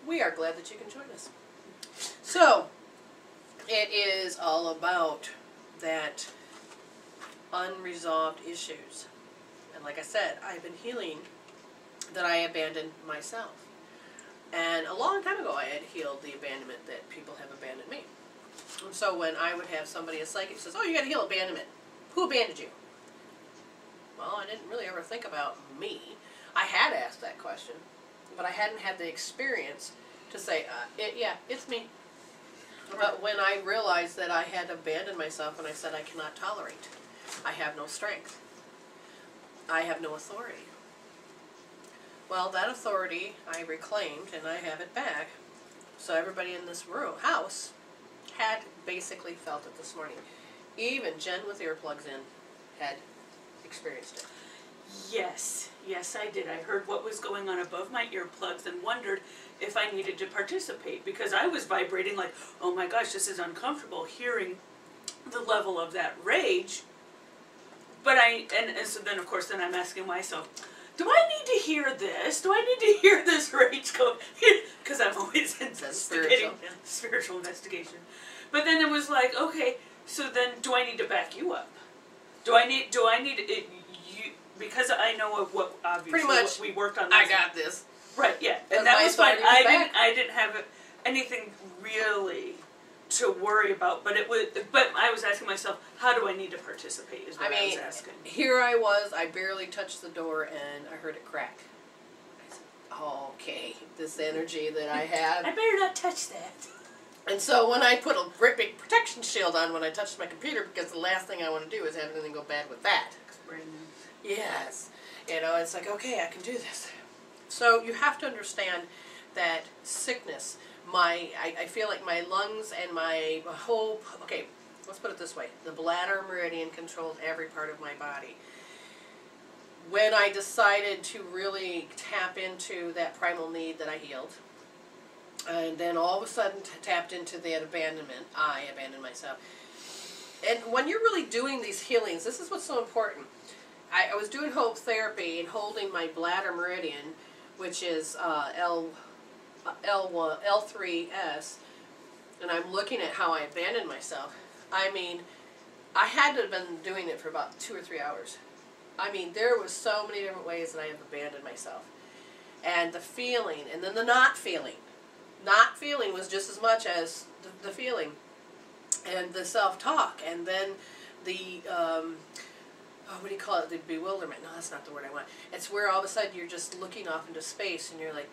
we are glad that you can join us. So, it is all about that unresolved issues. And like I said, I've been healing that I abandoned myself. And a long time ago I had healed the abandonment that people have abandoned me. And so when I would have somebody, a psychic, says, oh, you got to heal abandonment. Who abandoned you? Well, I didn't really ever think about me. I had asked that question, but I hadn't had the experience to say, yeah, it's me. But when I realized that I had abandoned myself and I said I cannot tolerate, I have no strength, I have no authority. Well, that authority I reclaimed and I have it back. So everybody in this house had basically felt it this morning. Even Jen with earplugs in had experienced it. Yes, yes I did. I heard what was going on above my earplugs and wondered if I needed to participate because I was vibrating like, oh my gosh, this is uncomfortable hearing the level of that rage. But and so then of course then I'm asking myself, do I need to hear this? Do I need to hear this rage go? Because I'm always investigating spiritual investigation. But then it was like, okay, so then do I need to back you up? Do I need it? Because I know of what obviously pretty much what we worked on. I got this. Right, yeah, and that was fine. I didn't have anything really to worry about, but I was asking myself, how do I need to participate? Is what I was asking. Here I was. I barely touched the door, and I heard it crack. I said, oh, okay, this energy that I have. I better not touch that. And so when I put a great big protection shield on when I touched my computer, because the last thing I want to do is have anything go bad with that. Yes. You know, it's like, okay, I can do this. So you have to understand that sickness, I feel like my lungs and my whole, okay, let's put it this way. The bladder meridian controlled every part of my body. When I decided to really tap into that primal need that I healed, and then all of a sudden tapped into that abandonment, I abandoned myself. And when you're really doing these healings, this is what's so important. I was doing hope therapy and holding my bladder meridian, which is L3S, and I'm looking at how I abandoned myself. I mean, I had to have been doing it for about 2 or 3 hours. I mean, there was so many different ways that I have abandoned myself. And the feeling, and then the not feeling. Not feeling was just as much as the feeling. And the self-talk, and then the, what do you call it, the bewilderment. No, that's not the word I want. It's where all of a sudden you're just looking off into space and you're like,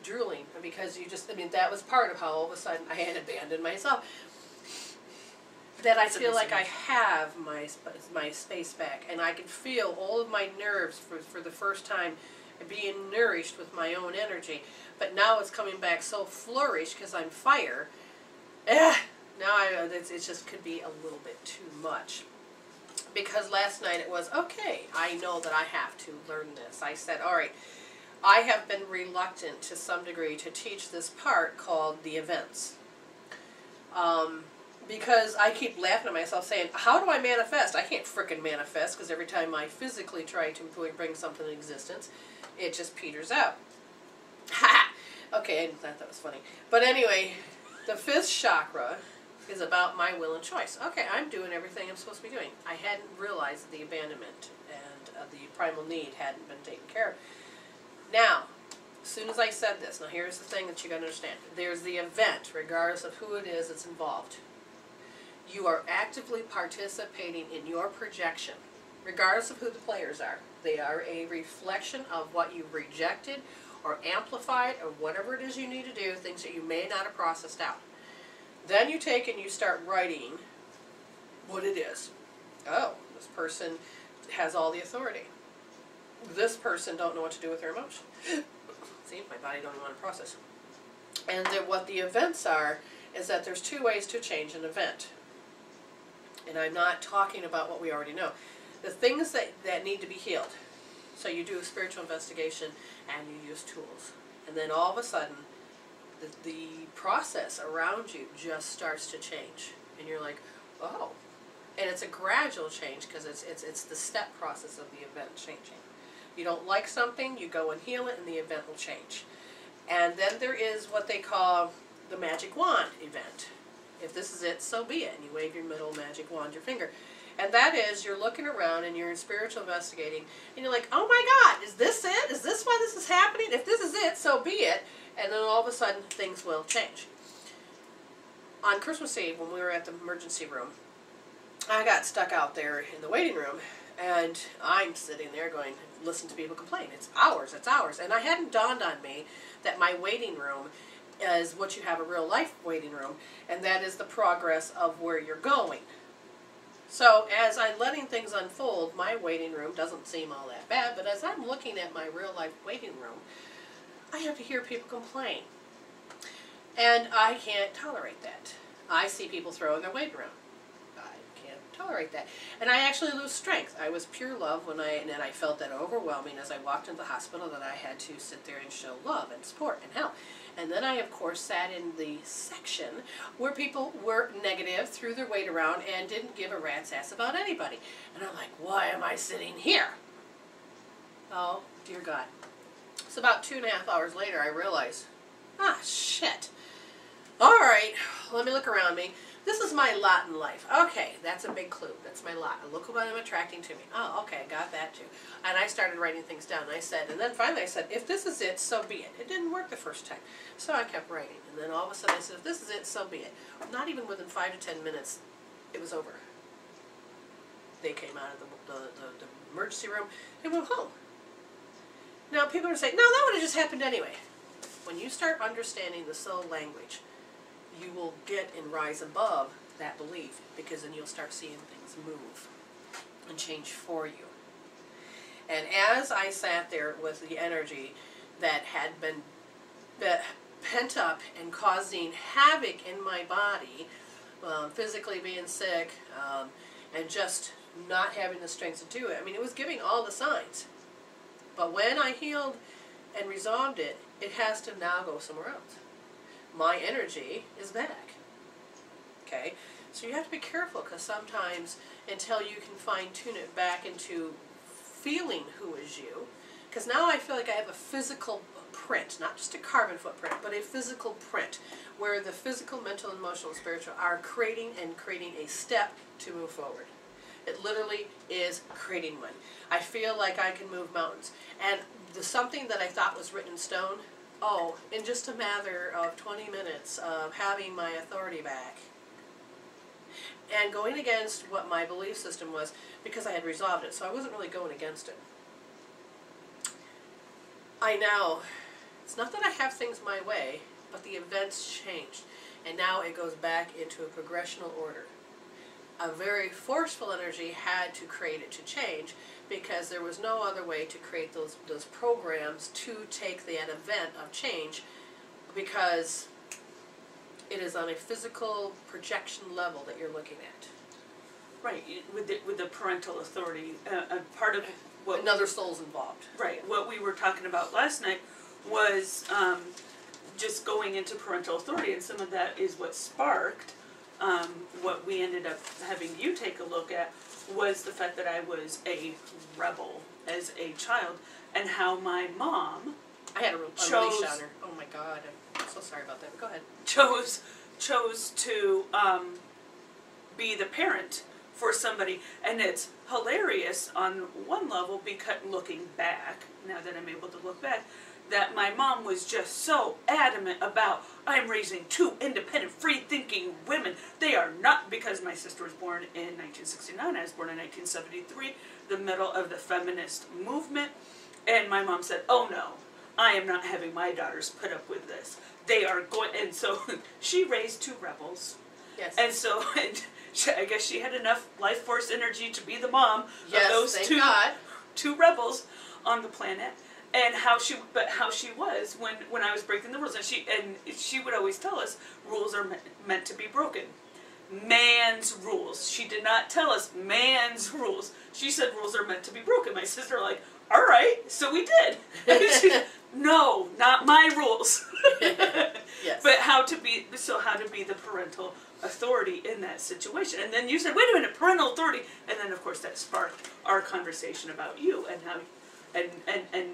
drooling. Because you just, I mean, that was part of how all of a sudden I had abandoned myself. That I feel like I have my space back, and I can feel all of my nerves for the first time being nourished with my own energy. But now it's coming back so flourished because I'm fire. Now it just could be a little bit too much. Because last night it was, okay, I know that I have to learn this. I said, all right, I have been reluctant to some degree to teach this part called the events. Because I keep laughing at myself saying, how do I manifest? I can't frickin' manifest because every time I physically try to bring something into existence, it just peters out. Ha! Okay, I thought that was funny. But anyway, the 5th chakra is about my will and choice. Okay, I'm doing everything I'm supposed to be doing. I hadn't realized that the abandonment and the primal need hadn't been taken care of. Now, as soon as I said this, now here's the thing that you got to understand. There's the event, regardless of who it is that's involved. You are actively participating in your projection, regardless of who the players are. They are a reflection of what you've rejected or amplified or whatever it is you need to do, things that you may not have processed out. Then you take and you start writing what it is. Oh, this person has all the authority. This person don't know what to do with their emotion. See, my body don't even want to process. And then what the events are is that there's 2 ways to change an event. And I'm not talking about what we already know. The things that need to be healed. So you do a spiritual investigation and you use tools. And then all of a sudden, the process around you just starts to change. And you're like, oh. And it's a gradual change because it's the step process of the event changing. You don't like something, you go and heal it, and the event will change. And then there is what they call the magic wand event. If this is it, so be it. And you wave your middle magic wand, your finger. And that is, you're looking around and you're in spiritual investigating, and you're like, oh my God, is this it? Is this why this is happening? If this is it, so be it. And then all of a sudden, things will change. On Christmas Eve, when we were at the emergency room, I got stuck out there in the waiting room, and I'm sitting there going, listen to people complain. It's hours, it's hours. And I hadn't dawned on me that my waiting room is what you have a real life waiting room, and that is the progress of where you're going. So as I'm letting things unfold, my waiting room doesn't seem all that bad, but as I'm looking at my real life waiting room, I have to hear people complain. And I can't tolerate that. I see people throwing their weight around. I can't tolerate that. And I actually lose strength. I was pure love and then I felt that overwhelming as I walked into the hospital, that I had to sit there and show love and support and help. And then I, of course, sat in the section where people were negative, threw their weight around, and didn't give a rat's ass about anybody. And I'm like, why am I sitting here? Oh, dear God. So about 2.5 hours later, I realized, ah, shit. All right, let me look around me. This is my lot in life. Okay, that's a big clue. That's my lot. Look what I'm attracting to me. Oh, okay, got that too. And I started writing things down. I said, and then finally I said, if this is it, so be it. It didn't work the first time. So I kept writing. And then all of a sudden I said, if this is it, so be it. Not even within 5 to 10 minutes, it was over. They came out of the emergency room and went home. Now people are saying, no, that would have just happened anyway. When you start understanding the soul language, you will get and rise above that belief, because then you'll start seeing things move and change for you. And as I sat there with the energy that had been pent up and causing havoc in my body, physically being sick, and just not having the strength to do it, I mean, it was giving all the signs. But when I healed and resolved it, it has to now go somewhere else. My energy is back. Okay? So you have to be careful, because sometimes until you can fine-tune it back into feeling who is you, because now I feel like I have a physical print, not just a carbon footprint, but a physical print, where the physical, mental, emotional, and spiritual are creating a step to move forward. It literally is creating one. I feel like I can move mountains. And something that I thought was written in stone, oh, in just a matter of 20 minutes of having my authority back and going against what my belief system was, because I had resolved it, so I wasn't really going against it. I now, it's not that I have things my way, but the events changed, and now it goes back into a progressional order. A very forceful energy had to create it to change, because there was no other way to create those programs to take that event of change, because it is on a physical projection level that you're looking at. Right, with the parental authority, part of what another soul's involved. Right, what we were talking about last night was just going into parental authority, and some of that is what sparked what we ended up having you take a look at, was the fact that I was a rebel as a child, and how my mom I had a release on her. Oh my God, I'm so sorry about that, but go ahead. Chose to be the parent for somebody, and it's hilarious on one level, because looking back, now that I'm able to look back, that my mom was just so adamant about, I'm raising 2 independent, free-thinking women. They are not, because my sister was born in 1969, I was born in 1973, the middle of the feminist movement, and my mom said, oh no, I am not having my daughters put up with this. They are going, and so she raised 2 rebels. Yes. And so I guess she had enough life force energy to be the mom of those two rebels on the planet. And how she was when I was breaking the rules, and she would always tell us rules are meant to be broken. Man's rules. She did not tell us man's rules. She said rules are meant to be broken. My sister like, all right, so we did. No, not my rules. Yes. But how to be the parental authority in that situation. And then you said, wait a minute, parental authority, and then of course that sparked our conversation about you and how and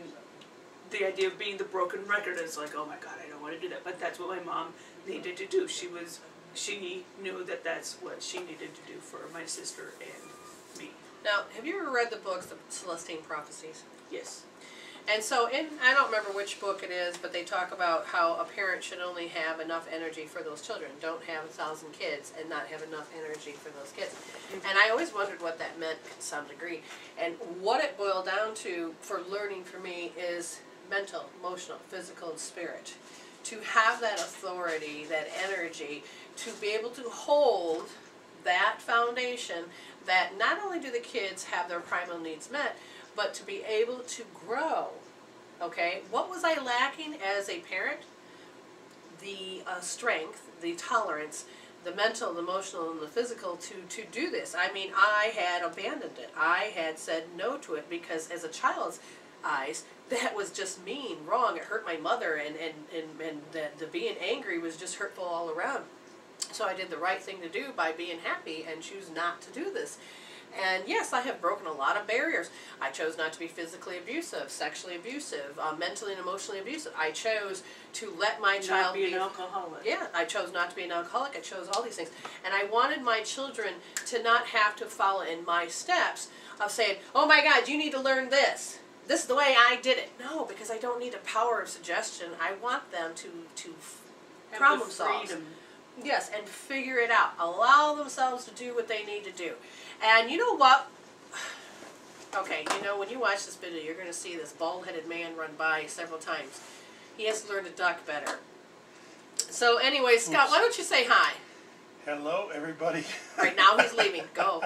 the idea of being the broken record is like, oh my God, I don't want to do that. But that's what my mom needed to do. She knew that that's what she needed to do for my sister and me. Now, have you ever read the books, The Celestine Prophecies? Yes. And so I don't remember which book it is, but they talk about how a parent should only have enough energy for those children. Don't have 1,000 kids and not have enough energy for those kids. And I always wondered what that meant to some degree. And what it boiled down to for learning for me is mental, emotional, physical, and spirit. To have that authority, that energy, to be able to hold that foundation that not only do the kids have their primal needs met, but to be able to grow. Okay, what was I lacking as a parent? The strength, the tolerance, the mental, the emotional, and the physical to do this. I mean, I had abandoned it. I had said no to it because as a child's eyes, that was just mean, wrong. It hurt my mother, and the being angry was just hurtful all around. So I did the right thing to do by being happy and choose not to do this. And yes, I have broken a lot of barriers. I chose not to be physically abusive, sexually abusive, mentally and emotionally abusive. I chose to let my child be an alcoholic. Yeah, I chose not to be an alcoholic. I chose all these things. And I wanted my children to not have to follow in my steps of saying, oh my God, you need to learn this. This is the way I did it. No, because I don't need a power of suggestion. I want them to problem solve. Yes, and figure it out. Allow themselves to do what they need to do. And you know what? Okay, you know, when you watch this video, you're going to see this bald-headed man run by several times. He has to learn to duck better. So anyway, Scott, why don't you say hi? Hello, everybody. All right, now he's leaving. Go.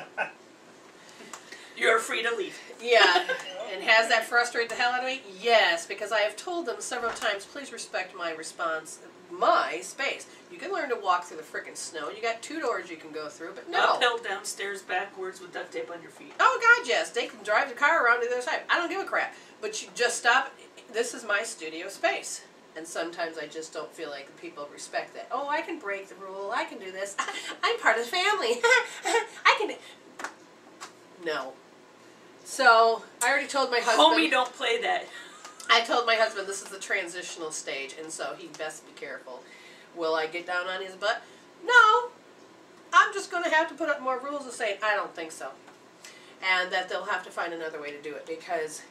You're free to leave. Yeah, and has that frustrated the hell out of me? Yes, because I have told them several times, please respect my response, my space. You can learn to walk through the frickin' snow. You got 2 doors you can go through, but no. Uphill, downstairs, backwards with duct tape on your feet. Oh, God, yes. They can drive the car around to the other side. I don't give a crap. But you just stop. This is my studio space. And sometimes I just don't feel like people respect that. Oh, I can break the rule. I can do this. I'm part of the family. I can... No. So, I already told my husband... Homie, don't play that. I told my husband this is the transitional stage, and so he best be careful. Will I get down on his butt? No. I'm just going to have to put up more rules of saying, I don't think so. And that they'll have to find another way to do it, because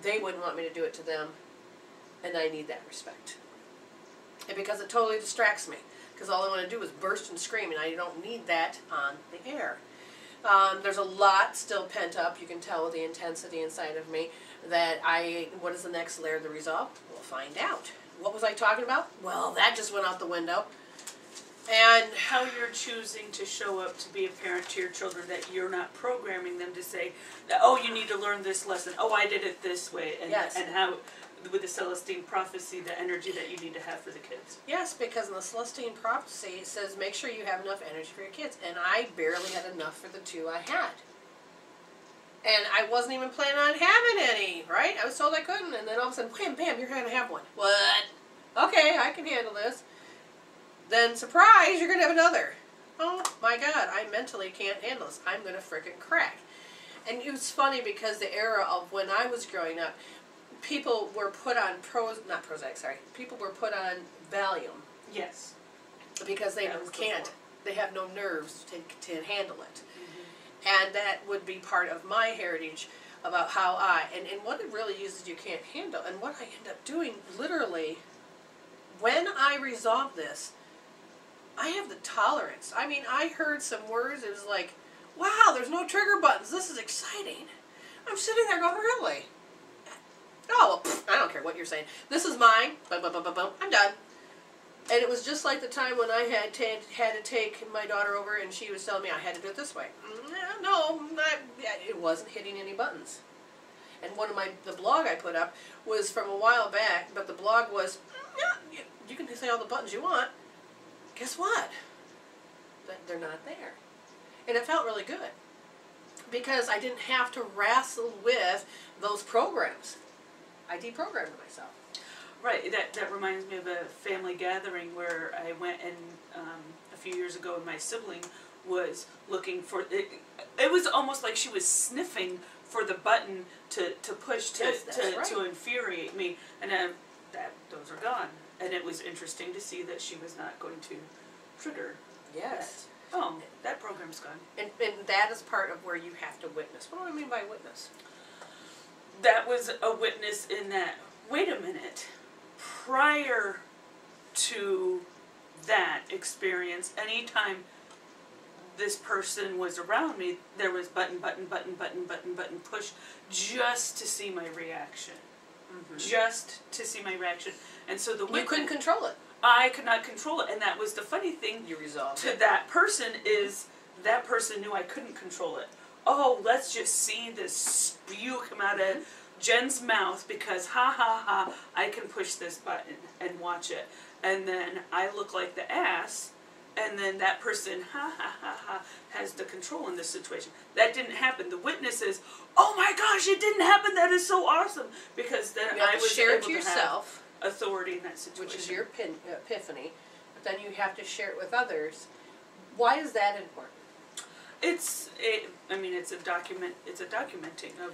they wouldn't want me to do it to them, and I need that respect. And because it totally distracts me, because all I want to do is burst and scream, and I don't need that on the air. There's a lot still pent up. You can tell with the intensity inside of me that what is the next layer of the resolve? We'll find out. What was I talking about? Well, that just went out the window. And how you're choosing to show up to be a parent to your children, that you're not programming them to say, oh, you need to learn this lesson. Oh, I did it this way. And, yes. And how, with the Celestine prophecy, the energy that you need to have for the kids. Yes, because in the Celestine prophecy, it says make sure you have enough energy for your kids. And I barely had enough for the 2 I had. And I wasn't even planning on having any, right? I was told I couldn't. And then all of a sudden, wham, bam, you're going to have one. What? Okay, I can handle this. Then, surprise, you're going to have another. Oh, my God, I mentally can't handle this. I'm going to frickin' crack. And it was funny because the era of when I was growing up, people were put on people were put on Valium. Yes. Because they can't. They have no nerves to handle it. And that would be part of my heritage about how and what it really uses you can't handle. And what I end up doing, literally, when I resolve this, I have the tolerance. I mean, I heard some words, it was like, wow, there's no trigger buttons. This is exciting. I'm sitting there going, really? Oh, well, I don't care what you're saying. This is mine. Boom, boom, boom, boom, boom. I'm done. And it was just like the time when I had to take my daughter over and she was telling me I had to do it this way. No, it wasn't hitting any buttons. And one of the blog I put up was from a while back, but the blog was, you can say all the buttons you want. Guess what? They're not there. And it felt really good. Because I didn't have to wrestle with those programs. I deprogrammed myself. Right, that reminds me of a family gathering where I went and a few years ago, and my sibling was looking for, it was almost like she was sniffing for the button to push Yes, that's right. to infuriate me, and those are gone. And it was interesting to see that she was not going to trigger. Yes. That. Oh, that program's gone. And that is part of where you have to witness. What do I mean by witness? That was a witness in that, wait a minute, prior to that experience, anytime this person was around me, there was button, push, just to see my reaction. Mm-hmm. Just to see my reaction. And so the witness, you couldn't control it. I could not control it, and that was the funny thing. You resolved to it. that person is that person knew I couldn't control it. Oh, let's just see this spew come out of Jen's mouth because I can push this button and watch it. And then I look like the ass, and then that person has the control in this situation. That didn't happen. The witness is, oh my gosh, it didn't happen. That is so awesome. Because then I was share it able to yourself, have authority in that situation. which is your epiphany. But then you have to share it with others. Why is that important? It's a documenting of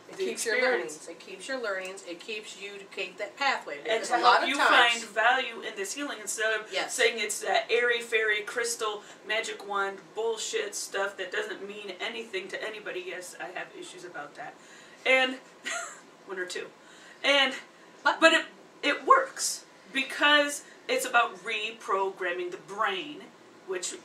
It the keeps your experience. learnings. It keeps your learnings. It keeps you to keep that pathway. And Because to a lot help of you times, find value in this healing instead of Yes. saying it's that airy fairy crystal magic wand bullshit stuff that doesn't mean anything to anybody. Yes, I have issues about that, and one or two, but it works because it's about reprogramming the brain, which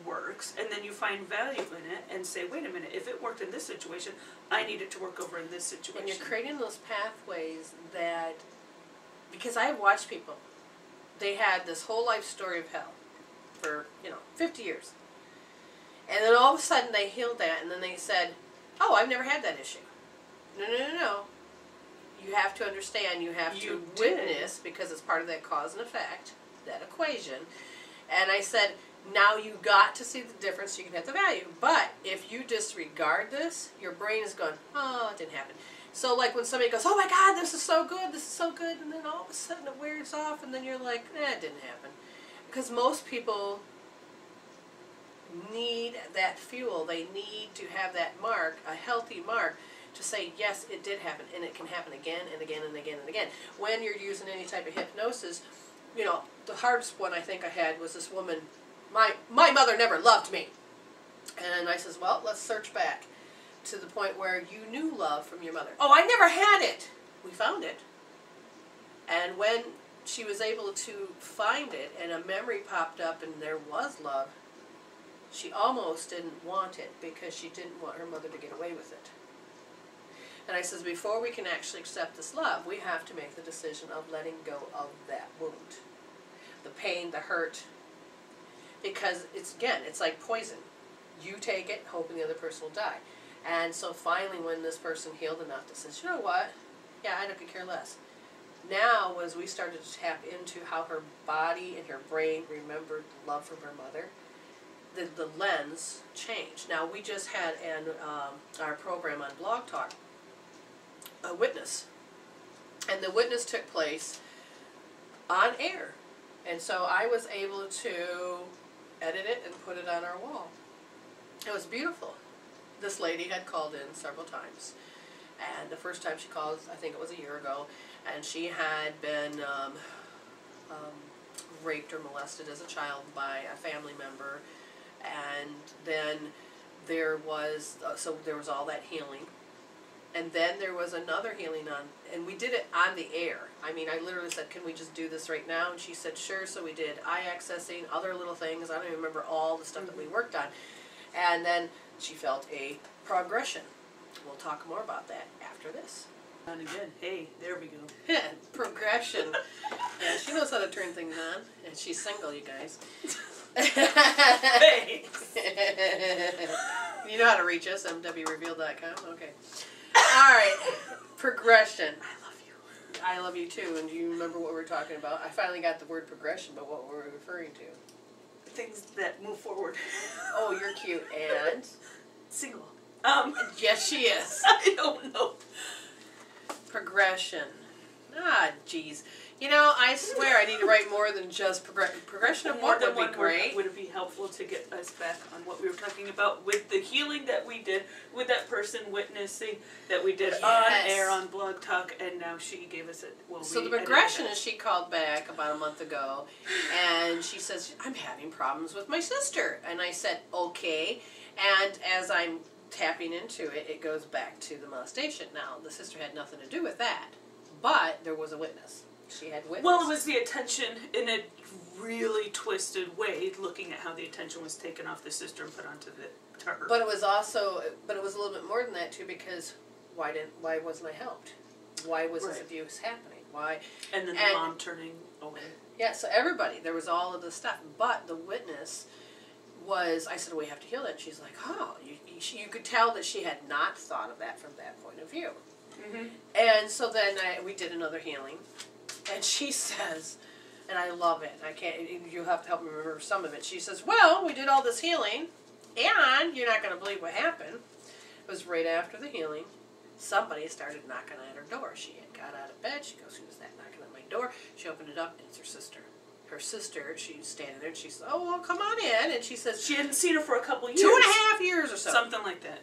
works, and then you find value in it and say, wait a minute, if it worked in this situation, I need it to work over in this situation. and you're creating those pathways that, because I have watched people, they had this whole life story of hell for, 50 years. And then all of a sudden they healed that, and then they said, oh, I've never had that issue. No. You have to understand, you have to witness, because it's part of that cause and effect, that equation. And I said, now you got to see the difference so you can have the value. But if you disregard this, your brain is going, oh, it didn't happen. So like when somebody goes, oh my God, this is so good, and then all of a sudden it wears off, and then you're like, it didn't happen. Because most people need that fuel. They need to have that mark, a healthy mark, to say, yes, it did happen, and it can happen again and again and again and again. When you're using any type of hypnosis, the hardest one I think I had was this woman, my mother never loved me. And I says, well, let's search back to the point where you knew love from your mother. Oh, I never had it. We found it. And when she was able to find it and a memory popped up and there was love, she almost didn't want it because she didn't want her mother to get away with it. And I says, before we can actually accept this love, we have to make the decision of letting go of that wound. The pain, the hurt. Because it's like poison. You take it, hoping the other person will die. And so finally when this person healed enough to say, you know what? Yeah, I don't care less. Now, as we started to tap into how her body and her brain remembered love from her mother, the lens changed. Now, we just had our program on Blog Talk, a witness. And the witness took place on air. And so I was able to edit it and put it on our wall. It was beautiful. This lady had called in several times. And the first time she called, I think it was a year ago, and she had been raped or molested as a child by a family member. And then there was all that healing. And then there was another healing and we did it on the air. I mean, I literally said, can we just do this right now? And she said, sure. So we did eye accessing, other little things. I don't even remember all the stuff that we worked on. And then she felt a progression. We'll talk more about that after this. And again, hey, there we go. Progression. Yeah, she knows how to turn things on. And she's single, you guys. Thanks. You know how to reach us, mwreveal.com. Okay. All right. Progression. I love you. I love you too. And do you remember what we were talking about? I finally got the word progression, but what were we referring to? Things that move forward. Oh, you're cute. And? Single. Yes, she is. I don't know. Progression. Ah, geez. You know, I swear I need to write more than just progression of what would be great. Would it be helpful to get us back on what we were talking about with the healing that we did, with that person witnessing that we did on air on Blog Talk, and now she gave us it. So the progression is she called back about a month ago, and she says, I'm having problems with my sister. And I said, okay. And as I'm tapping into it, it goes back to the molestation. Now, the sister had nothing to do with that, but there was a witness. She had witnessed. Well, it was the attention in a really twisted way, looking at how the attention was taken off the sister and put onto her. But it was also, but it was a little bit more than that too, because why wasn't I helped? Why was this abuse happening? Why? And then the mom turning away. Yeah, so everybody, there was all of this stuff, but the witness was, I said, we have to heal that. And she's like, oh, you could tell that she had not thought of that from that point of view. Mm-hmm. And so then we did another healing. And she says, and I love it, you'll have to help me remember some of it. She says, well, we did all this healing, and you're not going to believe what happened. It was right after the healing. Somebody started knocking at her door. She had got out of bed. She goes, who's that knocking at my door? She opened it up, and it's her sister. Her sister, she's standing there, and she says, oh, well, come on in. And she says, she hadn't seen her for a couple years. 2.5 years or so. Something like that.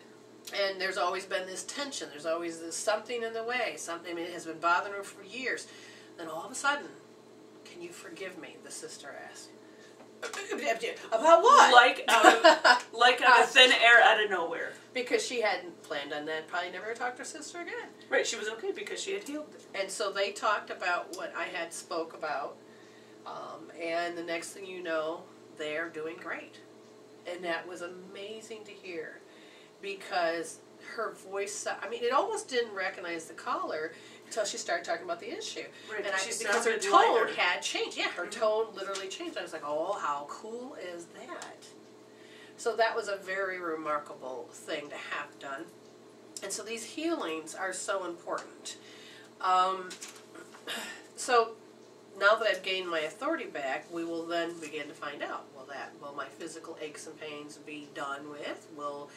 And there's always been this tension. There's always this something in the way. Something has been bothering her for years. Then all of a sudden, can you forgive me? The sister asked. About what? Like out of thin air, out of nowhere. Because she hadn't planned on that. Probably never talked to her sister again. Right, she was okay because she had healed it. And so they talked about what I had spoke about. And the next thing you know, they're doing great. And that was amazing to hear. Because her voice, I mean, it almost didn't recognize the caller until she started talking about the issue. Right, and because her tone had changed. Yeah, her tone literally changed. I was like, oh, how cool is that? So that was a very remarkable thing to have done. And so these healings are so important. So now that I've gained my authority back, we will then begin to find out, will my physical aches and pains be done with? Will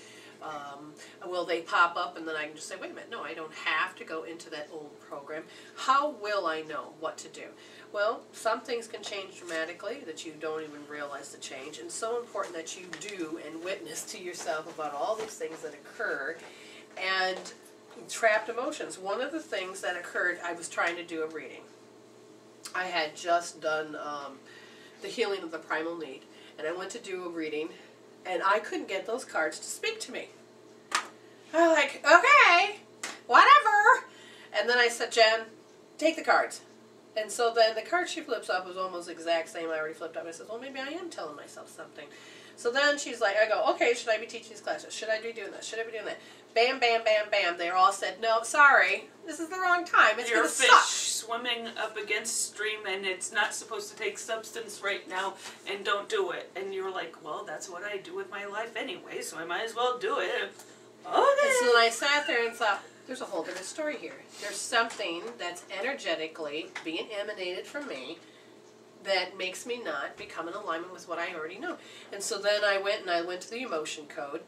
they pop up and then I can just say, wait a minute, no, I don't have to go into that old program. How will I know what to do? Well, some things can change dramatically that you don't even realize the change. And so important that you do and witness to yourself about all these things that occur. And trapped emotions. One of the things that occurred, I was trying to do a reading. I had just done the healing of the primal need. And I went to do a reading. And I couldn't get those cards to speak to me. I'm like, okay, whatever. And then I said, Jen, take the cards. And so then the card she flips up was almost the exact same I already flipped up. I said, well, maybe I am telling myself something. So then she's like, I go, okay, should I be teaching these classes? Should I be doing this? Should I be doing that? Bam, bam, bam, bam. They all said, no, sorry, this is the wrong time. It's going to suck. You're a fish swimming up against stream, and it's not supposed to take substance right now, and don't do it. And you're like, well, that's what I do with my life anyway, so I might as well do it. Okay. And so then I sat there and thought, there's a whole different story here. There's something that's energetically being emanated from me that makes me not become in alignment with what I already know. And so then I went to the emotion code,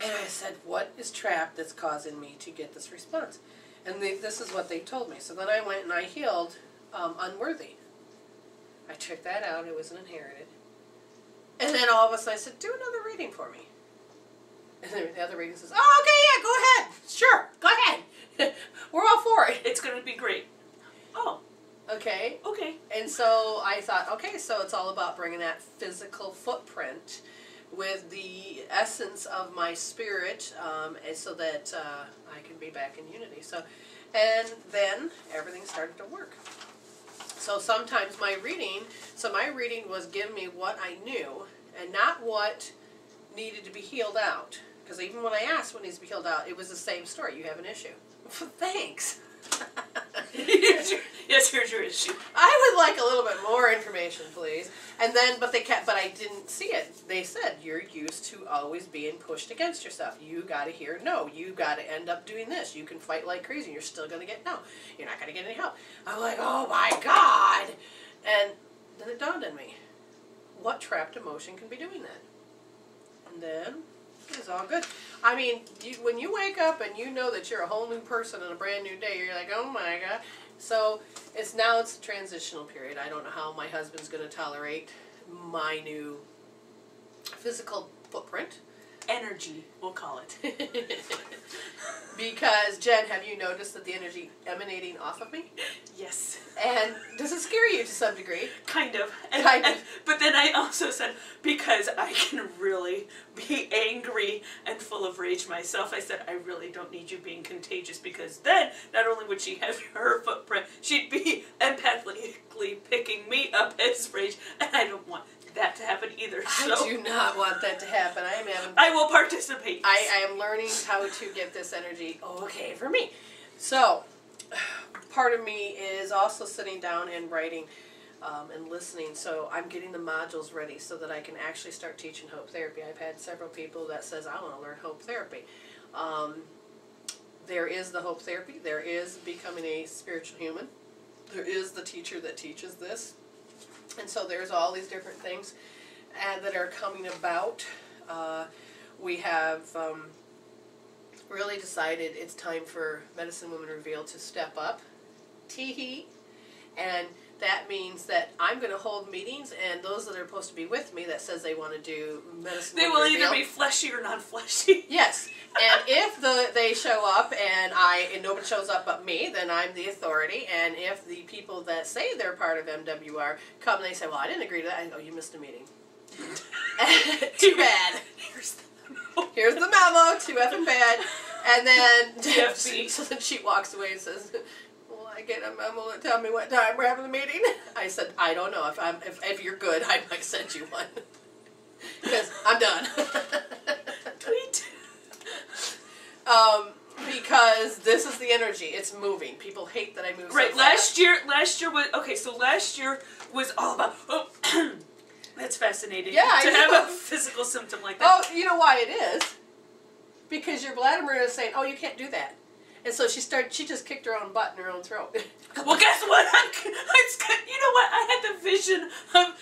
and I said, what is trapped that's causing me to get this response? And this is what they told me. So then I went and I healed unworthy. I checked that out. It wasn't inherited. And then all of a sudden I said, do another reading for me. And then the other reading says, oh, okay, yeah, go ahead. Sure, go ahead. We're all for it. It's going to be great. Oh. Okay. Okay. And so I thought, okay, so it's all about bringing that physical footprint with the essence of my spirit, so that I can be back in unity. So, and then everything started to work. So sometimes my reading was give me what I knew and not what needed to be healed out. Because even when I asked what needs to be healed out, it was the same story. You have an issue. Thanks. Yes, here's your issue. I would like a little bit more information, please. And then, but I didn't see it. They said, you're used to always being pushed against yourself. You got to hear no. You got to end up doing this. You can fight like crazy, and you're still going to get no. You're not going to get any help. I'm like, oh my God. And then it dawned on me, what trapped emotion can be doing that? And then it's all good. I mean, when you wake up and you know that you're a whole new person and a brand new day, you're like, oh my God. So it's a transitional period. I don't know how my husband's going to tolerate my new physical footprint. Energy, we'll call it. Because, Jen, have you noticed that the energy emanating off of me? Yes. And does it scare you to some degree? Kind of. Kind of. But then I also said, because I can really be angry and full of rage myself, I said, I really don't need you being contagious, because then not only would she have her footprint, she'd be empathically picking me up as rage, and I don't want that to happen either. So I do not want that to happen. I will participate. I am learning how to get this energy okay for me. So, part of me is also sitting down and writing and listening. So I'm getting the modules ready so that I can actually start teaching hope therapy. I've had several people that says, I want to learn hope therapy. There is the hope therapy. There is becoming a spiritual human. There is the teacher that teaches this. And so there's all these different things that are coming about. We have really decided it's time for Medicine Women Revealed to step up. Tee-hee. And that means that I'm going to hold meetings, and those that are supposed to be with me that says they want to do Medicine They Women will Revealed, either be fleshy or non-fleshy. yes. And if they show up and nobody shows up but me, then I'm the authority. And if the people that say they're part of MWR come and they say, well, I didn't agree to that, I go, you missed a meeting. Too bad. Here's the memo, too effing bad. And then so then she walks away and says, well, I get a memo to tell me what time we're having the meeting. I said, I don't know. If you're good, I might send you one. Because I'm done. Tweet. Because this is the energy. It's moving. People hate that I move Right. so fast. Last year was okay. So last year was all about. Oh, that's fascinating. Yeah, to I have know. a physical symptom like that. Oh, you know why it is? Because your bladder is saying, "Oh, you can't do that," and so she just kicked her own butt in her own throat. Well, guess what? You know what? I had the vision of,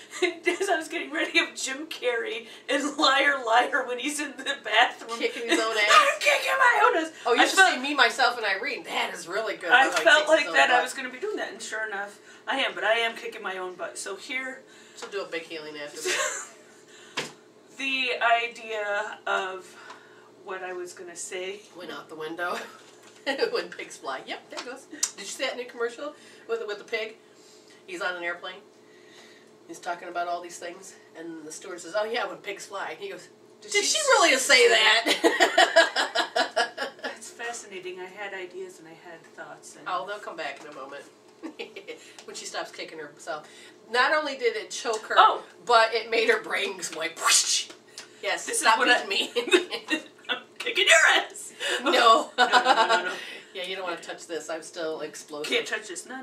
as I was getting ready, of Jim Carrey in Liar Liar when he's in the bathroom. Kicking his own ass. I'm kicking my own ass. Oh, you should see Me, Myself, and Irene. That is really good. I felt like that butt. I was going to be doing that, and sure enough, I am. But I am kicking my own butt. So here... She'll do a big healing after this. The idea of what I was going to say... Went out the window. When pigs fly. Yep, there it goes. Did you see that new commercial with the pig? He's on an airplane. He's talking about all these things, and the steward says, "Oh yeah, when pigs fly." He goes, "Did she really say that?" That's fascinating. I had ideas and I had thoughts. And oh, they'll come back in a moment. When she stops kicking herself. Not only did it choke her, but it made her brain like whoosh. Yes, this stop is what beating me. I'm kicking your ass. No. No. Yeah, you don't want to touch this. I'm still explosive. Can't touch this. No.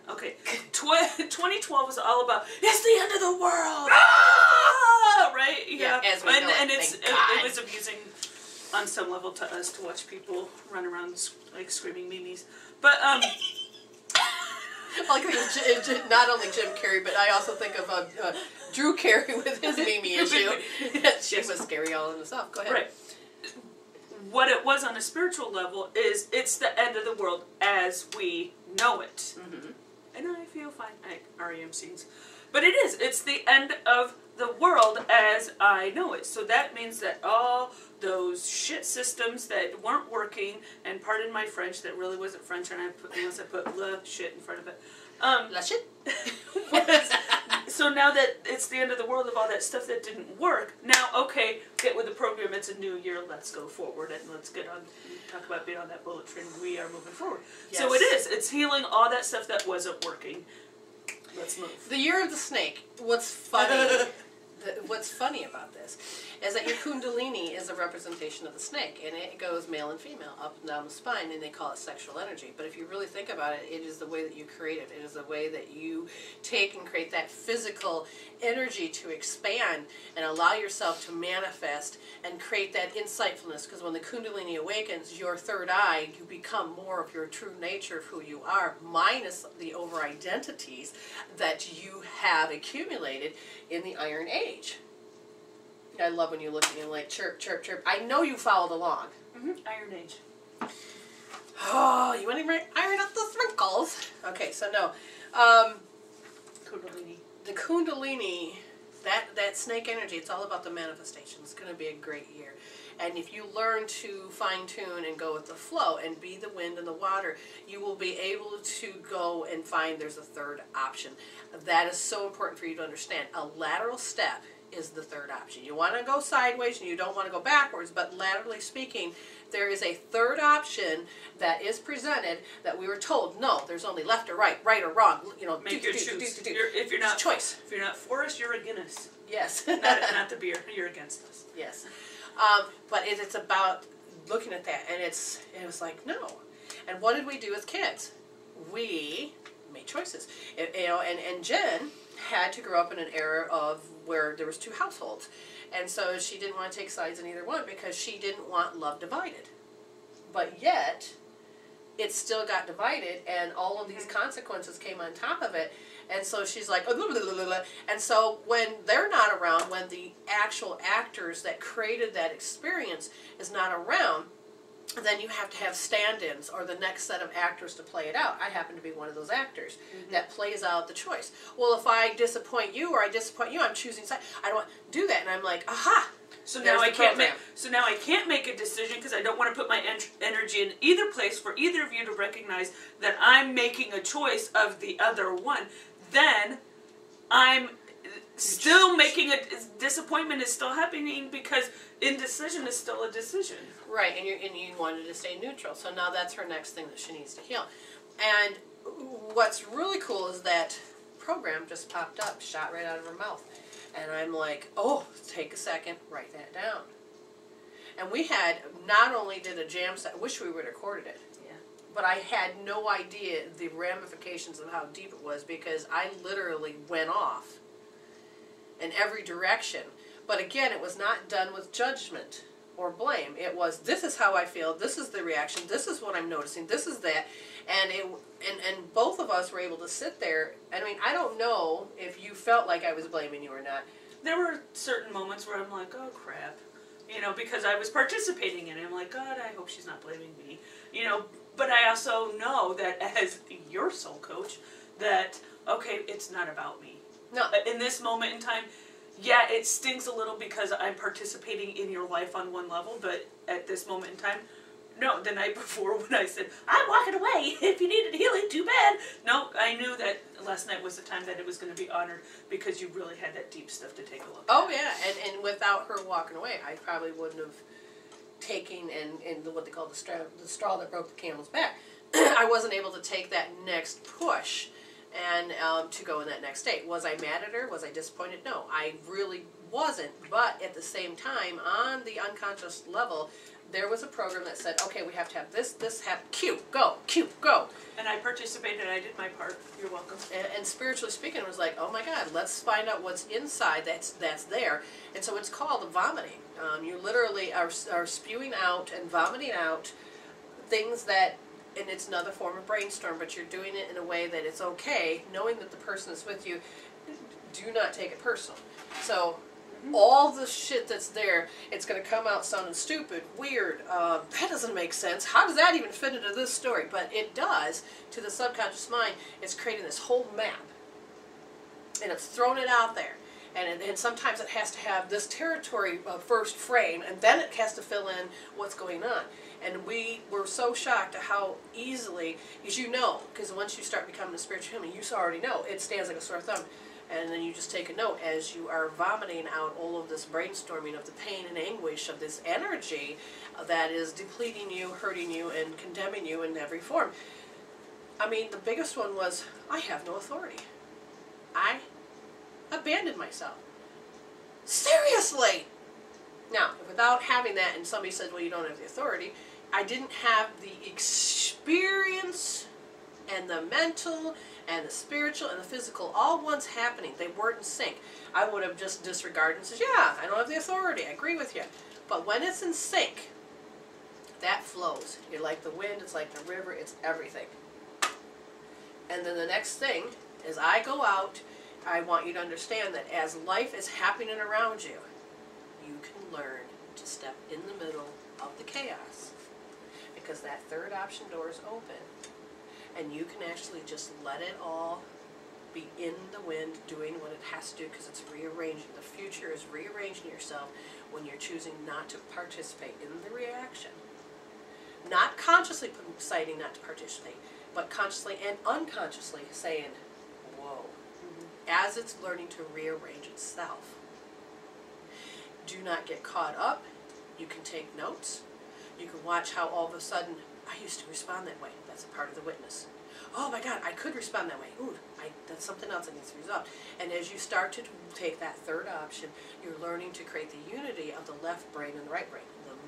Okay. 2012 was all about, it's the end of the world. Right? Yeah, as we know and it, it was amusing on some level to us to watch people run around like screaming memes. But I think not only Jim Carrey, but I also think of Drew Carey with his Mimi issue. She was scary all in herself. Go ahead. Right. What it was on a spiritual level is it's the end of the world as we know it. Mm-hmm. And I feel fine. REM scenes. But it is. It's the end of the world as I know it. So that means that all those shit systems that weren't working, and pardon my French, that really wasn't French, and unless I put le shit in front of it. La shit? So now that it's the end of the world of all that stuff that didn't work, now, okay, get with the program, it's a new year, let's go forward, and let's talk about being on that bullet train, we are moving forward. Yes. So it is, it's healing all that stuff that wasn't working. Let's move. The year of the snake, what's funny about this is that your kundalini is a representation of the snake, and it goes male and female up and down the spine, and they call it sexual energy. But if you really think about it, it is the way that you create it. It is the way that you take and create that physical energy to expand and allow yourself to manifest and create that insightfulness, because when the kundalini awakens, your third eye, you become more of your true nature of who you are, minus the over-identities that you have accumulated in the Iron Age. I love when you look at me and like chirp, chirp, chirp. I know you followed along. Mm-hmm. Iron Age. Oh, you want to iron out those wrinkles? Okay, so no. Kundalini. The Kundalini, that snake energy, it's all about the manifestation. It's going to be a great year. And if you learn to fine-tune and go with the flow and be the wind and the water, you will be able to go and find there's a third option. That is so important for you to understand. A lateral step is the third option. You want to go sideways and you don't want to go backwards, but laterally speaking, there is a third option that is presented that we were told, no, there's only left or right or wrong. You know, Make your choice. If you're not choice. If you're not for us, you're against us. Yes. not the beer. You're against us. Yes. But it's about looking at that, and it was like, no. And what did we do as kids? We made choices. And Jen had to grow up in an era of where there was two households. And so she didn't want to take sides in either one because she didn't want love divided. But yet, it still got divided, and all of these consequences came on top of it. And so she's like, oh, blah, blah, blah, blah. And so when they're not around, when the actual actors that created that experience is not around, then you have to have stand-ins or the next set of actors to play it out. I happen to be one of those actors that plays out the choice. Well, if I disappoint you or I disappoint you, I'm choosing side. I don't want to do that. And I'm like, aha. So now I can't make. So now I can't make a decision because I don't want to put my energy in either place for either of you to recognize that I'm making a choice of the other one. Then I'm still making a disappointment is still happening because indecision is still a decision. Right, and you wanted to stay neutral. So now that's her next thing that she needs to heal. And what's really cool is that program just popped up, shot right out of her mouth. And I'm like, oh, take a second, write that down. And we had, not only did a jam set, I wish we would have recorded it. Yeah. But I had no idea the ramifications of how deep it was because I literally went off in every direction. But again, it was not done with judgment or blame. It was, this is how I feel, this is the reaction, this is what I'm noticing, this is that. And both of us were able to sit there. I mean, I don't know if you felt like I was blaming you or not. There were certain moments where I'm like, oh crap. You know, because I was participating in it. I'm like, God, I hope she's not blaming me. You know, but I also know that as your soul coach, that, okay, it's not about me. No. In this moment in time, yeah, it stinks a little because I'm participating in your life on one level, but at this moment in time, no, the night before when I said, I'm walking away, if you needed healing, too bad. No, I knew that last night was the time that it was going to be honored because you really had that deep stuff to take a look at. Oh, yeah, and without her walking away, I probably wouldn't have taken and what they call the straw that broke the camel's back. I wasn't able to take that next push and to go in that next state. Was I mad at her? Was I disappointed? No, I really wasn't. But at the same time, on the unconscious level, there was a program that said, okay, we have to have this happen. Cue, go. And I participated. I did my part. You're welcome. And spiritually speaking, it was like, oh my God, let's find out what's inside that's there. And so it's called vomiting. You literally are spewing out and vomiting out things that, and it's another form of brainstorm, but you're doing it in a way that it's okay, knowing that the person is with you. Do not take it personal. So all the shit that's there, it's going to come out sounding stupid, weird, that doesn't make sense. How does that even fit into this story? But it does to the subconscious mind. It's creating this whole map. And it's thrown it out there. And sometimes it has to have this territory first frame, and then it has to fill in what's going on. And we were so shocked at how easily, as you know, because once you start becoming a spiritual human, you already know, it stands like a sore thumb. And then you just take a note as you are vomiting out all of this brainstorming of the pain and anguish of this energy that is depleting you, hurting you, and condemning you in every form. I mean, the biggest one was, I have no authority. I abandoned myself. Seriously! Now, without having that, and somebody said, well, you don't have the authority, I didn't have the experience and the mental and the spiritual and the physical all once happening. They weren't in sync. I would have just disregarded and said, yeah, I don't have the authority. I agree with you. But when it's in sync, that flows. You're like the wind, it's like the river, it's everything. And then the next thing is I go out, I want you to understand that as life is happening around you, you can learn to step in the middle of the chaos. because that third option door is open. And you can actually just let it all be in the wind, doing what it has to do, because it's rearranging. The future is rearranging yourself when you're choosing not to participate in the reaction. Not consciously deciding not to participate, but consciously and unconsciously saying, whoa, as it's learning to rearrange itself. Do not get caught up. You can take notes. You can watch how all of a sudden, I used to respond that way. That's a part of the witness. Oh my God, I could respond that way. Ooh, that's something else that needs to be resolved. And as you start to take that third option, you're learning to create the unity of the left brain and the right brain,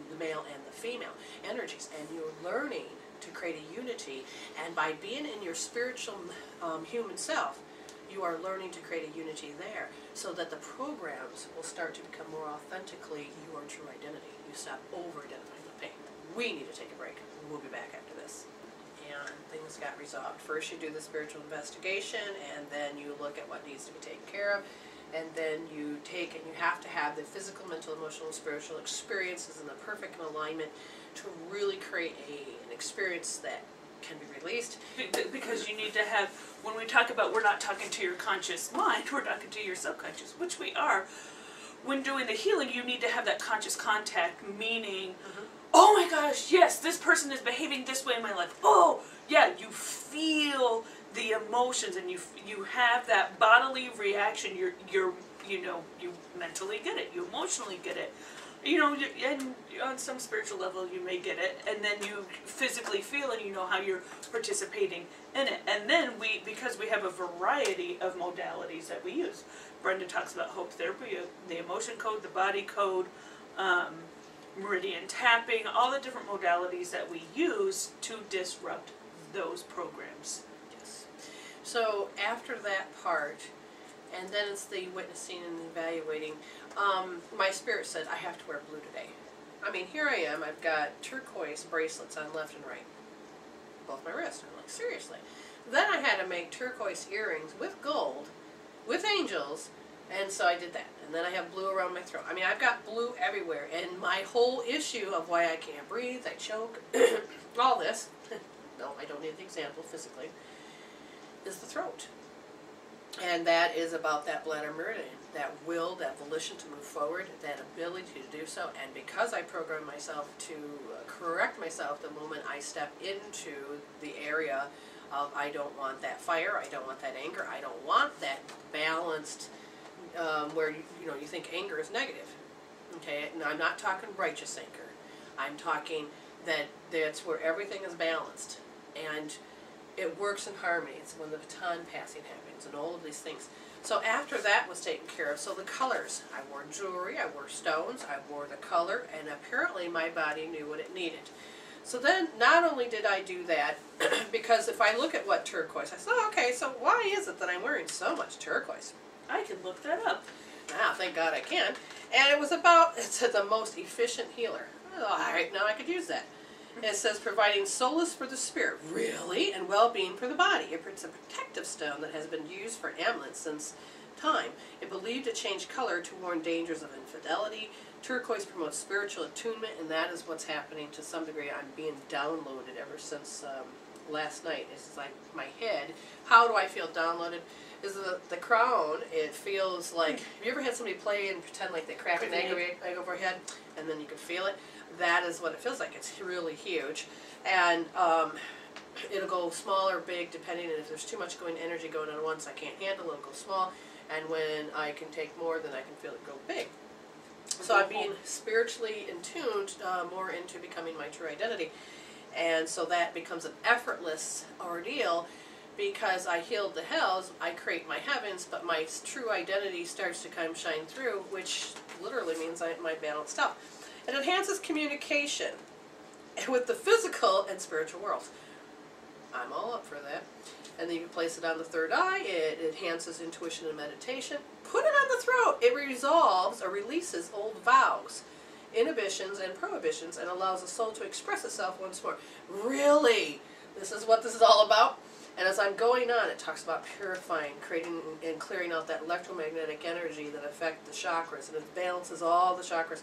the male and the female energies. And you're learning to create a unity. And by being in your spiritual human self, you are learning to create a unity there, so that the programs will start to become more authentically your true identity. You stop over-identifying with pain. We need to take a break. We'll be back after this. And things got resolved. First you do the spiritual investigation, and then you look at what needs to be taken care of, and then you take and you have to have the physical, mental, emotional, and spiritual experiences in the perfect alignment to really create an experience that can be released. Because you need to have, when we talk about, we're not talking to your conscious mind, we're talking to your subconscious, which we are. When doing the healing, you need to have that conscious contact, meaning, oh my gosh, yes, this person is behaving this way in my life. Oh, yeah, you feel the emotions, and you have that bodily reaction. You mentally get it, you emotionally get it. You know, and on some spiritual level you may get it, and then you physically feel and you know how you're participating in it. And then because we have a variety of modalities that we use. Brenda talks about hope therapy, the emotion code, the body code, meridian tapping, all the different modalities that we use to disrupt those programs. Yes. So after that part, and then it's the witnessing and evaluating. My spirit said, I have to wear blue today. I mean, here I am, I've got turquoise bracelets on left and right. Both my wrists. I'm like, seriously. Then I had to make turquoise earrings with gold, with angels, and so I did that. And then I have blue around my throat. I mean, I've got blue everywhere, and my whole issue of why I can't breathe, I choke, all this, no, I don't need the example physically, is the throat. And that is about that bladder meridian, that will, that volition to move forward, that ability to do so. And because I program myself to correct myself the moment I step into the area of I don't want that fire, I don't want that anger, I don't want that balanced where you think anger is negative. Okay, and I'm not talking righteous anger. I'm talking that's where everything is balanced and it works in harmony. It's when the baton passing happens and all of these things. So after that was taken care of, so the colors. I wore jewelry, I wore stones, I wore the color, and apparently my body knew what it needed. So then not only did I do that, because if I look at what turquoise, I said, oh, okay, so why is it that I'm wearing so much turquoise? I can look that up. Now, thank God I can. And it was about, it's the most efficient healer. Oh, all right, now I could use that. It says providing solace for the spirit, really, and well-being for the body. It's a protective stone that has been used for amulets since time. It believed to change color to warn dangers of infidelity. Turquoise promotes spiritual attunement, and that is what's happening to some degree. I'm being downloaded ever since last night. It's like my head. How do I feel downloaded? Is the crown, it feels like, have you ever had somebody play and pretend like they crack an egg over your head, and then you can feel it? That is what it feels like. It's really huge. And it'll go small or big depending on if there's too much energy going on at once. I can't handle it, it'll go small. And when I can take more, then I can feel it go big. So I'm being spiritually in tuned more into becoming my true identity. And so that becomes an effortless ordeal because I healed the hells, I create my heavens, but my true identity starts to kind of shine through, which literally means my balanced out. It enhances communication with the physical and spiritual worlds. I'm all up for that. And then you can place it on the third eye. It enhances intuition and meditation. Put it on the throat. It resolves or releases old vows, inhibitions, and prohibitions, and allows the soul to express itself once more. Really? This is what this is all about? And as I'm going on, it talks about purifying, creating, and clearing out that electromagnetic energy that affect the chakras, and it balances all the chakras.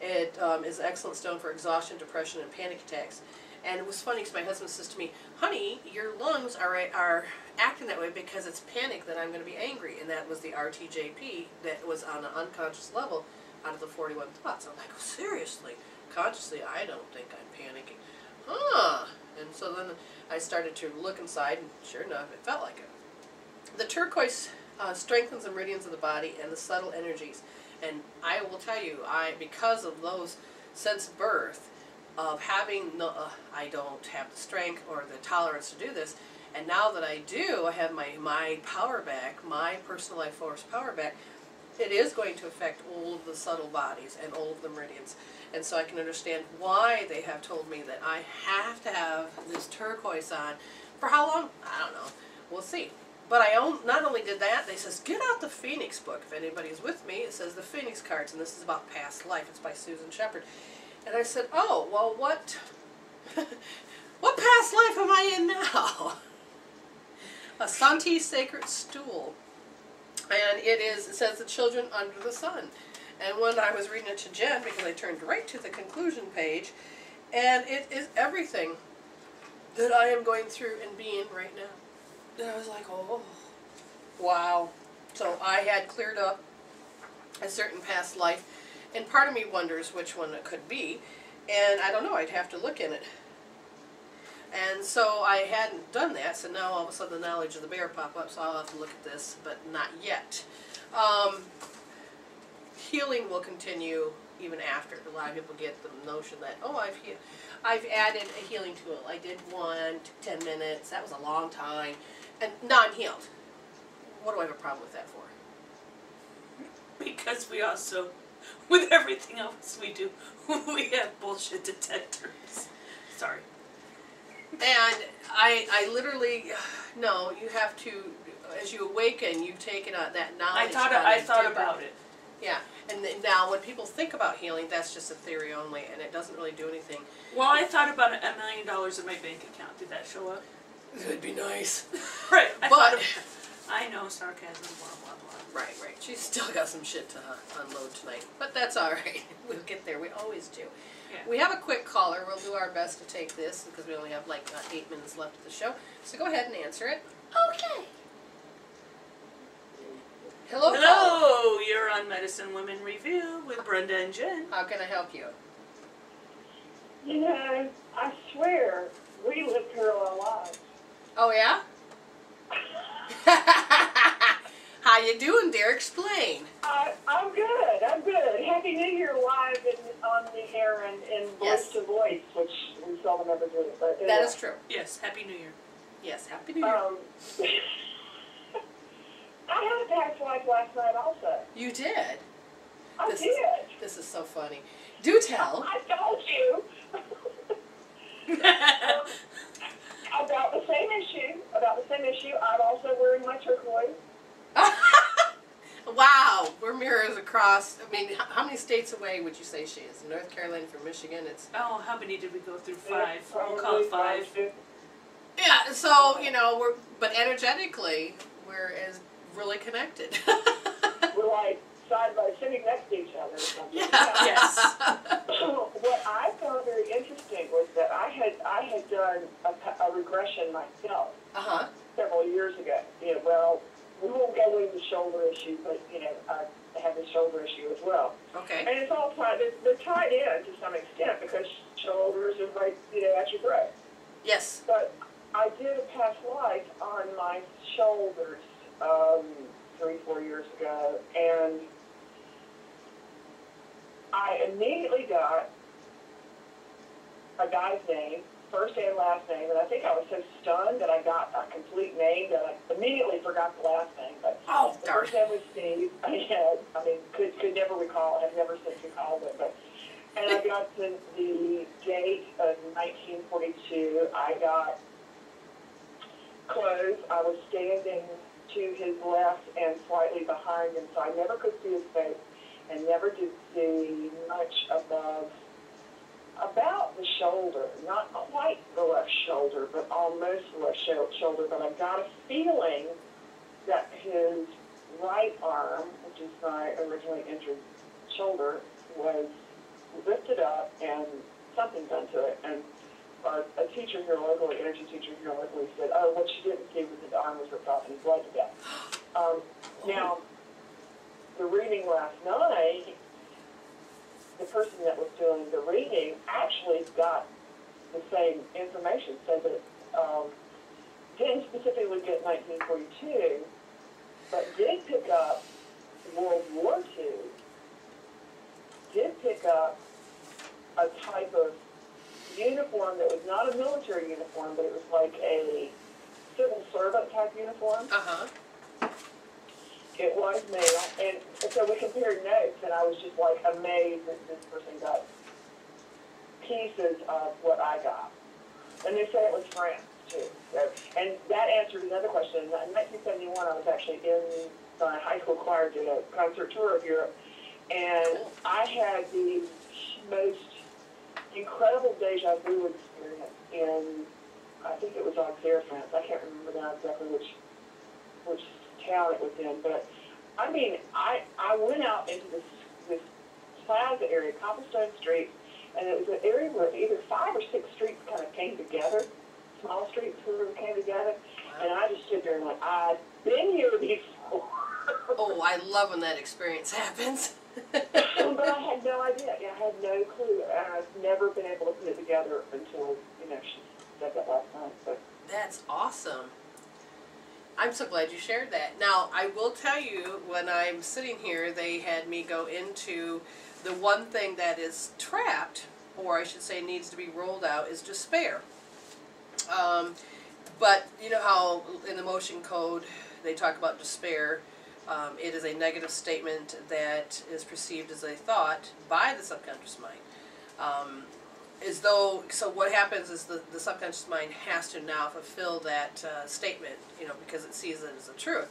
It is an excellent stone for exhaustion, depression, and panic attacks. And it was funny because my husband says to me, honey, your lungs are acting that way because it's panic that I'm going to be angry. And that was the RTJP that was on an unconscious level out of the 41 thoughts. I'm like, oh, seriously? Consciously, I don't think I'm panicking. Huh. And so then I started to look inside, and sure enough, it felt like it. The turquoise strengthens the meridians of the body and the subtle energies. And I will tell you, because of those since birth, of having I don't have the strength or the tolerance to do this, and now that I do, I have my power back, my personal life force power back. It is going to affect all of the subtle bodies and all of the meridians, and so I can understand why they have told me that I have to have this turquoise on. For how long? I don't know. We'll see. But I not only did that, they says, get out the Phoenix book. If anybody's with me, it says the Phoenix cards, and this is about past life. It's by Susan Shepard. And I said, oh, well, what past life am I in now? A Santi sacred stool. And it says the children under the sun. And when I was reading it to Jen, because I turned right to the conclusion page, and it is everything that I am going through and being right now. And I was like, oh, wow. So I had cleared up a certain past life. And part of me wonders which one it could be, and I don't know, I'd have to look in it. And so I hadn't done that, so now all of a sudden the knowledge of the bear pop up, so I'll have to look at this, but not yet. Healing will continue even after. A lot of people get the notion that, oh, I've added a healing tool. I did one, took 10 minutes, that was a long time, and now I'm healed. What do I have a problem with that for? Because we also, with everything else we do, we have bullshit detectors. Sorry. And I literally, no, you have to, as you awaken, you take it on that knowledge. I thought about it. Yeah, and now when people think about healing, that's just a theory only, and it doesn't really do anything. Well, I thought about $1 million in my bank account. Did that show up? That'd be nice. Right. But I know, sarcasm, blah, blah, blah. Right. She's still got some shit to unload tonight, but that's all right. We'll get there. We always do. Yeah. We have a quick caller. We'll do our best to take this because we only have like 8 minutes left of the show. So go ahead and answer it. Okay. Hello. Hello, you're on Medicine Women Review with Brenda and Jen. How can I help you? You know, I swear, we live parallel lives. Oh yeah. How you doing, dear? Explain. I'm good. Happy New Year live on the air and in voice to voice, which we seldom ever do. But that is true. Yes, Happy New Year. Yes, Happy New Year. I had a past life last night also. You did? I did. This is so funny. Do tell. I told you. About the same issue. I'm also wearing my turquoise. Wow, we're mirrors across. I mean, how many states away would you say she is? North Carolina from Michigan. It's Oh, how many did we go through? 5. We'll call it 5. yeah. So but energetically, we're really connected. We're like sitting next to each other or something. Yeah. Yes. What I found very interesting was that I had done a regression myself several years ago. Well, we won't go into the shoulder issue, but I have the shoulder issue as well. Okay. And it's all tied. They're tied in to some extent because shoulders are right, at your throat. Yes. But I did a past life on my shoulders 3-4 years ago, and I immediately got a guy's name, first and last name, and I think I was so stunned that I got a complete name that I immediately forgot the last name. But the first name was Steve. Could never recall. I've never since recalled it. And I got to the date of 1942. I got clothes. I was standing to his left and slightly behind him, so I never could see his face and never did see much about the shoulder, not quite the left shoulder, but almost the left shoulder. But I got a feeling that his right arm, which is my originally injured shoulder, was lifted up and something done to it. And a teacher here locally, energy teacher here locally, said, oh, what she didn't see was his arm was ripped off and he bled to death. Now, the reading last night, the person that was doing the reading actually got the same information, said that didn't specifically get 1942, but did pick up World War II, did pick up a type of uniform that was not a military uniform, but it was like a civil servant type uniform. Uh-huh. It was male, and so we compared notes, and I was just like amazed that this person got pieces of what I got. And they said it was France, too. So, and that answered another question. In 1971, I was actually in my high school choir, did a concert tour of Europe, and I had the most incredible deja vu experience in, I think it was Auxerre, France. I can't remember now exactly which town it was in, but I mean, I went out into this plaza area, Cobblestone Street, and it was an area where either 5 or 6 streets kind of came together, small streets sort of came together, and I just stood there and like, I've been here before. Oh, I love when that experience happens. But I had no idea. Yeah, I had no clue, and I've never been able to put it together until, she said that last night. But That's awesome. I'm so glad you shared that. Now, I will tell you, when I'm sitting here, they had me go into the one thing that is trapped, or I should say needs to be rolled out, is despair. But you know how in the motion code they talk about despair. It is a negative statement that is perceived as a thought by the subconscious mind. So what happens is the subconscious mind has to now fulfill that statement, because it sees it as a truth.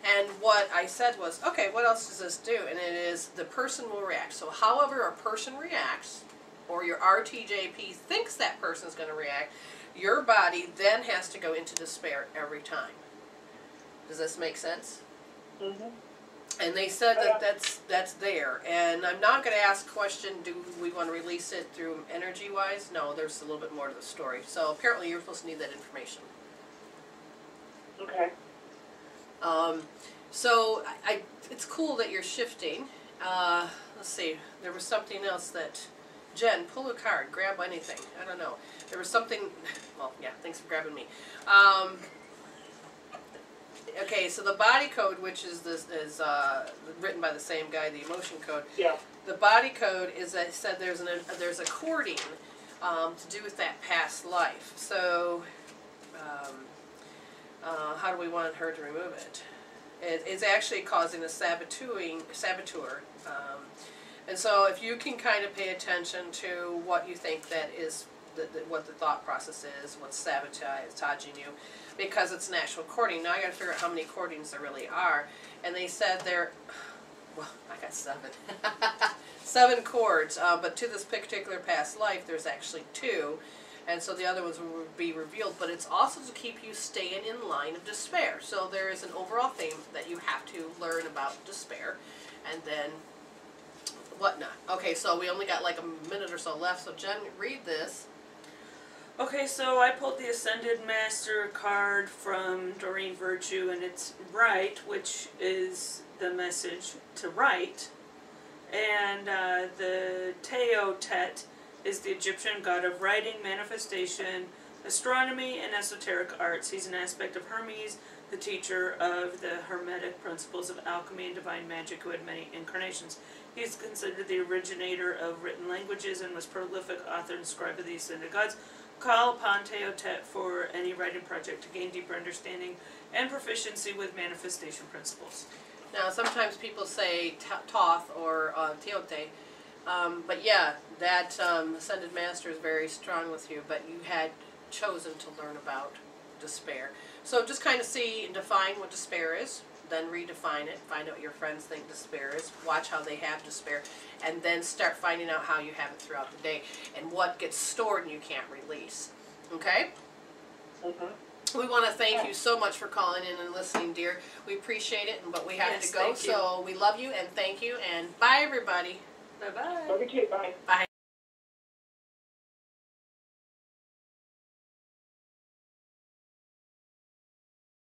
And what I said was, okay, what else does this do? And it is the person will react. So however a person reacts, or your RTJP thinks that person is going to react, your body then has to go into despair every time. Does this make sense? Mm-hmm. And they said that that's there. And I'm not going to ask a question, do we want to release it through energy-wise? No, there's a little bit more to the story. So apparently you're supposed to need that information. Okay. So it's cool that you're shifting. Let's see, there was something else that, Jen, pull a card, grab anything. I don't know. There was something, well, yeah, thanks for grabbing me. Okay, so the body code, which is written by the same guy, the emotion code. Yeah. The body code is, I said, there's a cording to do with that past life. So, how do we want her to remove it? It's actually causing a saboteur. And so, if you can kind of pay attention to what you think that is, what the thought process is, what's sabotaging you, because it's an actual cording. Now I got to figure out how many cordings there really are. And they said well, I got 7. 7 cords, but to this particular past life, there's actually 2. And so the other ones will be revealed. But it's also to keep you staying in line of despair. So there is an overall theme that you have to learn about despair. And then whatnot. Okay, so we only got like a minute or so left. So Jen, read this. Okay, so I pulled the Ascended Master card from Doreen Virtue, and it's right, which is the message to write. And the Teotet is the Egyptian god of writing, manifestation, astronomy, and esoteric arts. He's an aspect of Hermes, the teacher of the Hermetic principles of alchemy and divine magic, who had many incarnations. He is considered the originator of written languages and was prolific author and scribe of the Ascended gods. Call upon Teotet for any writing project to gain deeper understanding and proficiency with manifestation principles. Now, sometimes people say Thoth or Teote, but yeah, that Ascended Master is very strong with you, but you had chosen to learn about despair. So just kind of see and define what despair is, then redefine it, find out what your friends think despair is, watch how they have despair, and then start finding out how you have it throughout the day and what gets stored and you can't release. Okay? Mm-hmm. We want to thank you so much for calling in and listening, dear. We appreciate it, but we have to go, so we love you and thank you, and bye, everybody. Bye-bye. Love you too. Bye. Bye.